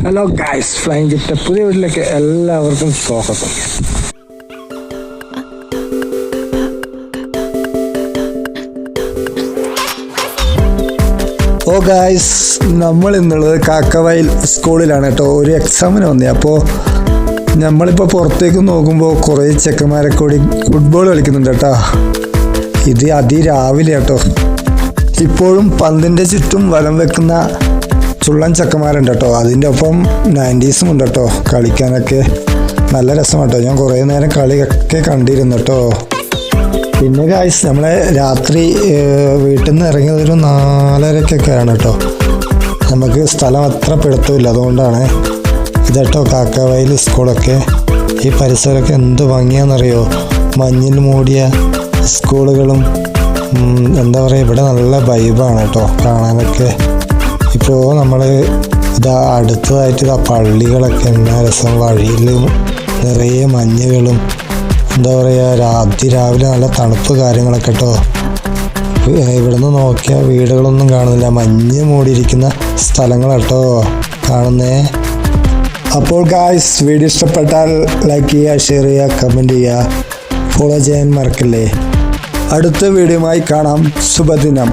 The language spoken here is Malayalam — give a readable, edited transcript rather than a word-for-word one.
ഹലോ ഗൈസ്, ഫ്ലൈയിങ് ജിപ്റ്റ പുതിയ വീട്ടിലേക്ക് എല്ലാവർക്കും സ്വാഗതം. ഗൈസ്, നമ്മൾ ഇന്നുള്ളത് കാക്കവയൽ സ്കൂളിലാണ് കേട്ടോ. ഒരു എക്സാമിന് വന്നേ. അപ്പോൾ നമ്മളിപ്പോൾ പുറത്തേക്ക് നോക്കുമ്പോൾ കുറേ ചെക്കന്മാരൊക്കെ കൂടി ഫുട്ബോൾ കളിക്കുന്നുണ്ട് കേട്ടോ. ഇത് അതിരാവിലെ കേട്ടോ. ഇപ്പോഴും പന്തിൻ്റെ ചുറ്റും വലം വെക്കുന്ന ചുള്ളൻ ചെക്കന്മാരുണ്ട് കേട്ടോ. അതിൻ്റെ ഒപ്പം 90s ഉണ്ട് കേട്ടോ. കളിക്കാനൊക്കെ നല്ല രസമാണ് കേട്ടോ. ഞാൻ കുറേ നേരം കളിയൊക്കെ കണ്ടിരുന്നു കേട്ടോ. പിന്നെ ഗായ്സ്, നമ്മളെ രാത്രി വീട്ടിൽ നിന്ന് ഇറങ്ങിയത് ഒരു 4:30-ഒക്കെയാണ് കേട്ടോ. നമുക്ക് സ്ഥലം അത്ര പിടുത്തമില്ല, അതുകൊണ്ടാണ് ഇത് കേട്ടോ കാക്കവയൽ സ്കൂളൊക്കെ. ഈ പരിസരമൊക്കെ എന്ത് ഭംഗിയാണെന്നറിയോ. മഞ്ഞിൽ മൂടിയ സ്കൂളുകളും എന്താ പറയുക, ഇവിടെ നല്ല വൈബാണ് കേട്ടോ കാണാനൊക്കെ. ഇപ്പോൾ നമ്മൾ ഇതാ അടുത്തതായിട്ട് ഇതാ പള്ളികളൊക്കെ എന്നാ രസം. വഴിയിലും നിറയെ മഞ്ഞുകളും എന്താ പറയുക, അതിരാവിലെ നല്ല തണുപ്പ് കാര്യങ്ങളൊക്കെ കേട്ടോ. ഇവിടുന്ന് നോക്കിയാൽ വീടുകളൊന്നും കാണുന്നില്ല, മഞ്ഞ് മൂടിയിരിക്കുന്ന സ്ഥലങ്ങൾ കേട്ടോ കാണുന്നേ. അപ്പോൾ ഗായ്സ്, വീഡിയോ ഇഷ്ടപ്പെട്ടാൽ ലൈക്ക് ചെയ്യുക, ഷെയർ ചെയ്യുക, കമൻറ്റ് ചെയ്യുക, ഫോളോ ചെയ്യാൻ മറക്കല്ലേ. അടുത്ത വീഡിയോയുമായി കാണാം. ശുഭദിനം.